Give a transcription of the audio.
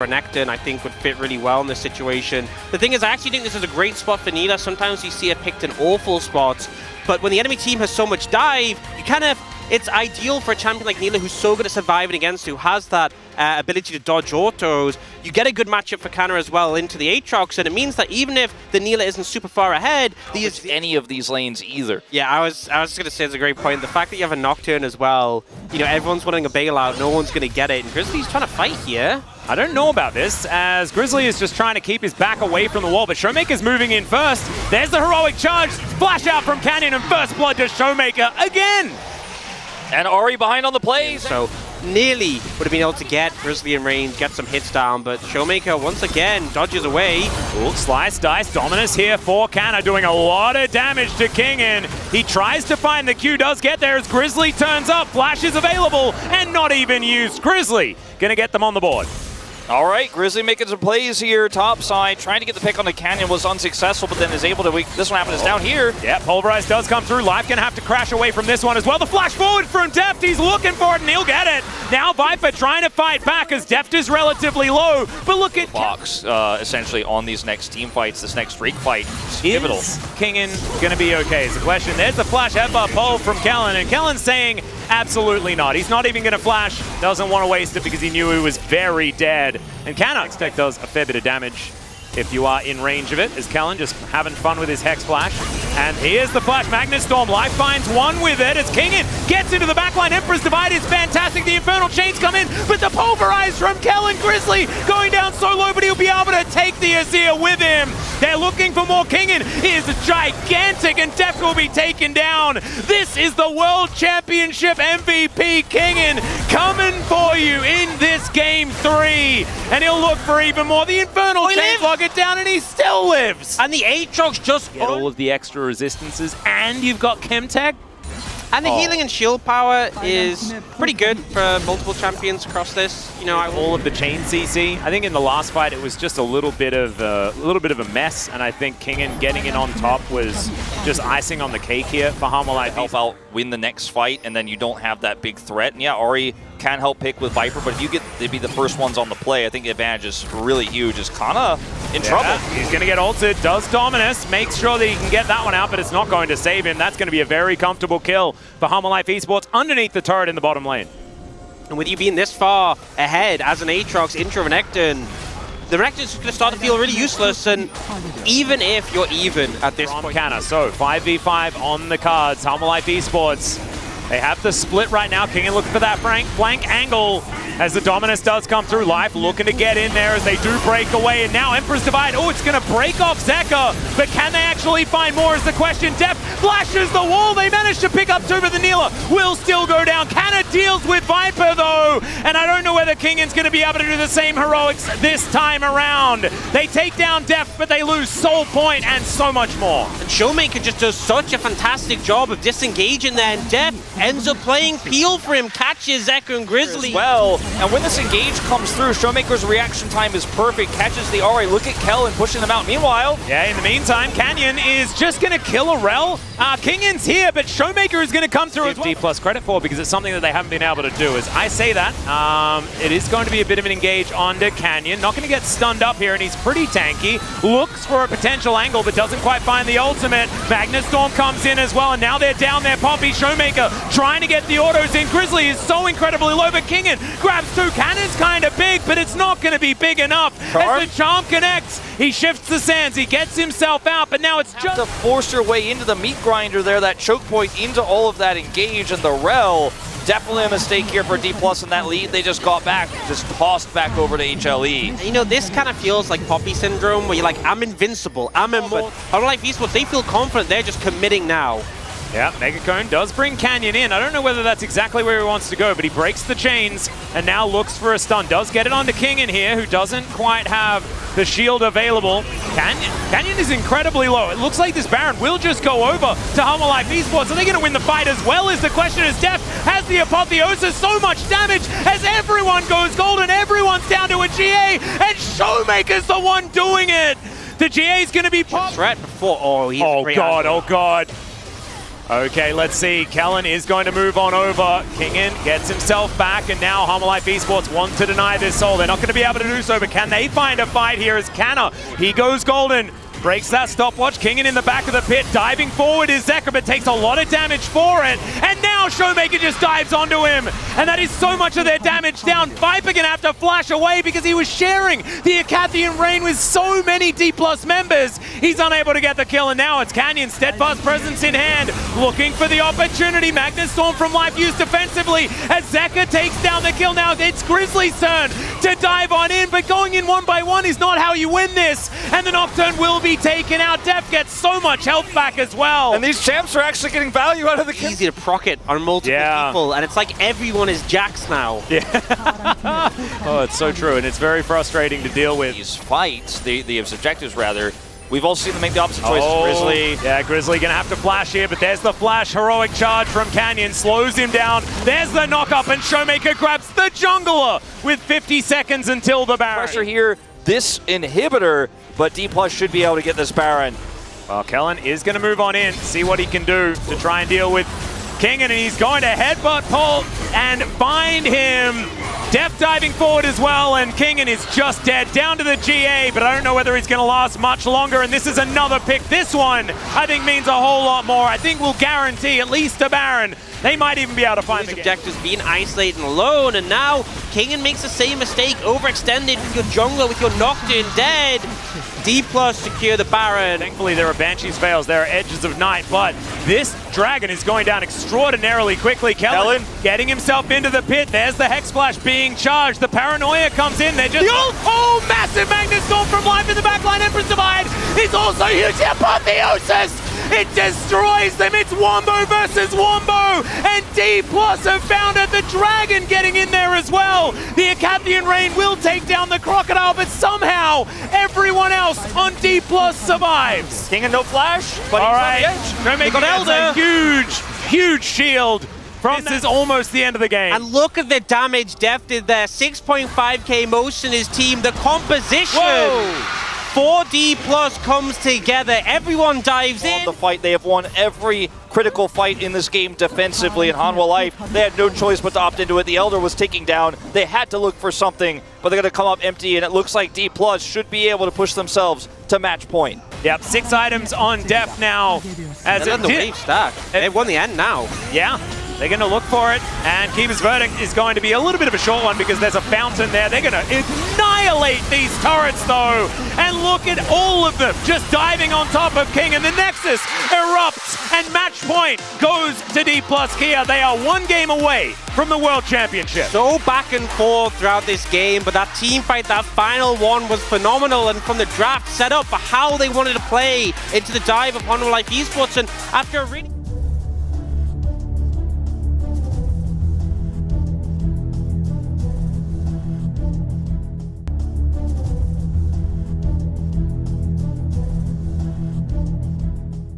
Nectar, and I think would fit really well in this situation. The thing is, I actually think this is a great spot for Nilah. Sometimes you see it picked in awful spots, but when the enemy team has so much dive, you kind of, it's ideal for a champion like Nilah who's so good at surviving against, who has that ability to dodge autos. You get a good matchup for Canna as well into the Aatrox, and it means that even if the Nilah isn't super far ahead, any of these lanes either. Yeah, I was just gonna say it's a great point. The fact that you have a Nocturne as well, you know, everyone's wanting a bailout, no one's gonna get it, and Grizzly's trying to fight here. I don't know about this, as Grizzly is just trying to keep his back away from the wall, but Showmaker's moving in first. There's the heroic charge, flash out from Canyon, and first blood to Showmaker again! And Ori behind on the plays. So nearly would have been able to get Grizzly in range, get some hits down, but Showmaker once again dodges away. Ooh, slice, dice, Dominus here for Canna, doing a lot of damage to Kingin. He tries to find the Q, does get there as Grizzly turns up, flash is available, and not even used. Grizzly gonna get them on the board. All right, Grizzly making some plays here, top side, trying to get the pick on the Canyon, was unsuccessful, but then is able to, this one happens down here. Yeah, Pulverize does come through. Life gonna have to crash away from this one as well. The flash forward from Deft, he's looking for it and he'll get it. Now Viper trying to fight back as Deft is relatively low, but look at Fox essentially on these next team fights, this next streak fight. Pivotal. Is Kingin gonna be okay is the question. There's the flash headbutt pull from Kellen, and Kellen's saying absolutely not. He's not even gonna flash, doesn't want to waste it because he knew he was very dead. And Canna Tech does a fair bit of damage if you are in range of it, as Kellen just having fun with his Hex Flash. And here's the flash, Magnus Storm, Life finds one with it as Kingin gets into the backline. Emperor's Divide is fantastic, the Infernal Chains come in, but the Pulverize from Kellen. Grizzly going down so low, but he'll be able to take the Azir with him. They're looking for more. Kingin is gigantic, and Deft will be taken down. This is the World Championship MVP, Kingin, coming for you in this game 3. And he'll look for even more. The Infernal Chains lock it down, and he still lives. And the Aatrox just get all of the extra resistances, and you've got Chemtech. And the healing and shield power is pretty good for multiple champions across this. You know, all of the chain CC. I think in the last fight it was just a little bit of a mess, and I think Kingin getting in on top was just icing on the cake here for Hanwha. Help out win the next fight, and then you don't have that big threat. And yeah, Ori can help pick with Viper, but if you get to be the first ones on the play, I think the advantage is really huge. Is Kana in trouble? He's going to get ulted, does Dominus, makes sure that he can get that one out, but it's not going to save him. That's going to be a very comfortable kill for Hanwha Esports underneath the turret in the bottom lane. And with you being this far ahead as an Aatrox into a Renekton, the Renekton is going to start to feel really useless, and even if you're even at this point. Canna, so 5v5 on the cards, Hanwha Esports. They have the split right now. Kingin looking for that flank angle as the Dominus does come through. Life looking to get in there as they do break away. And now Emperor's Divide. Oh, it's going to break off Zeka. But can they actually find more is the question. Deft flashes the wall. They managed to pick up two, but the Nilah will still go down. Canna deals with Viper, though. And I don't know whether Kingin's going to be able to do the same heroics this time around. They take down Deft, but they lose Soul Point and so much more. And Showmaker just does such a fantastic job of disengaging there, and Deft ends up playing Peel for him, catches Zeka and Grizzly. Well, and when this engage comes through, Showmaker's reaction time is perfect, catches the Ori. Look at Kellen pushing them out. Meanwhile, yeah, in the meantime, Canyon is just going to kill a Rel. Kingin's here, but Showmaker is going to come through as well. D+ credit for, because it's something that they haven't been able to do. As I say that, it is going to be a bit of an engage onto Canyon. Not going to get stunned up here, and he's pretty tanky. Looks for a potential angle, but doesn't quite find the ultimate. Magnus Storm comes in as well, and now they're down there. Poppy, Showmaker trying to get the autos in. Grizzly is so incredibly low, but Kingin grabs two. Cannon's kind of big, but it's not going to be big enough. As the charm connects, he shifts the sands, he gets himself out, but now it's just to force your way into the meat grinder there, that choke point into all of that engage, and the Rel. Definitely a mistake here for D+ in that lead. They just got back, just tossed back over to HLE. You know, this kind of feels like Poppy syndrome, where you're like, I'm invincible, I'm immortal. Unlike Esports, they feel confident, they're just committing now. Yeah, Mega Cone does bring Canyon in. I don't know whether that's exactly where he wants to go, but he breaks the chains and now looks for a stun. Does get it onto King in here, who doesn't quite have the shield available. Canyon is incredibly low. It looks like this Baron will just go over to Hanwha Esports. Are they going to win the fight as well? Is the question. As Deft has the apotheosis, so much damage as everyone goes golden. Everyone's down to a GA, and Showmaker's the one doing it. The GA is going to be popped. Threat before. Oh, he's oh god, oh god. Okay, let's see. Kellen is going to move on over. Kingen gets himself back, and now Hanwha Life Esports want to deny this soul. They're not going to be able to do so, but can they find a fight here as Canna? He goes golden. Breaks that stopwatch. Kingen in the back of the pit. Diving forward is Zeka, but takes a lot of damage for it. And now Showmaker just dives onto him. And that is so much of their damage down. Viper gonna have to flash away because he was sharing the Acathian Rain with so many Dplus members. He's unable to get the kill, and now it's Canyon. Steadfast presence in hand. Looking for the opportunity. Magnus Storm from Life used defensively as Zeka takes down the kill. Now it's Grizzly's turn to dive on in, but going in one by one is not how you win this. And the Nocturne will be taken out. Def gets so much health back as well. And these champs are actually getting value out of the kill. Easy to proc it on multiple people, and it's like everyone is Jax now. Yeah. Oh, it's so true, and it's very frustrating to deal with. These fights, the objectives rather, we've all seen them make the opposite choices. Grizzly. Yeah, Grizzly gonna have to flash here, but there's the flash. Heroic charge from Canyon slows him down. There's the knock up, and Showmaker grabs the jungler with 50 seconds until the Baron. Pressure here, this inhibitor, but Dplus should be able to get this Baron. Well, Kellen is going to move on in, see what he can do to try and deal with Kingen, and he's going to headbutt Paul and find him. Def diving forward as well, and Kingen is just dead. Down to the GA, but I don't know whether he's going to last much longer, and this is another pick. This one, I think, means a whole lot more. I think we'll guarantee at least a Baron. They might even be able to find the game. Objectives being isolated and alone, and now Kingen makes the same mistake, overextended with your jungler, with your Nocturne dead. Dplus secure the Baron. Thankfully, there are Banshee's fails, there are Edges of Night, but this Dragon is going down extraordinarily quickly. Kellen getting himself into the pit. There's the Hex Flash being charged. The Paranoia comes in. They're just... Oh, massive Magnus Storm from Life in the backline. Empress Divide is also huge. Apotheosis! It destroys them. It's Wombo versus Wombo. And Dplus have found it. The Dragon getting in there as well. The Acathian Rain will take down the Crocodile, but somehow everyone else on Dplus survives. King and no flash, but all he's right. on the edge. Make a huge, huge shield. This is almost the end of the game. And look at the damage Def did there. 6.5k most in his team. The composition. Whoa. 4D+ comes together. Everyone dives in. The fight, they have won every critical fight in this game defensively. In Hanwha Life, they had no choice but to opt into it. The Elder was taking down. They had to look for something, but they're going to come up empty, and it looks like Dplus should be able to push themselves to match point. Yep, 6 items on Def now. As the wave stack. They've won the end now. Yeah. They're going to look for it, and Keeper's Verdict is going to be a little bit of a short one because there's a fountain there. They're going to annihilate these turrets, though. And look at all of them just diving on top of King, and the Nexus erupts, and match point goes to Dplus here. They are 1 game away from the World Championship. So back and forth throughout this game, but that team fight, that final one was phenomenal, and from the draft set up for how they wanted to play into the dive of Hanwha Life Esports, and after a really...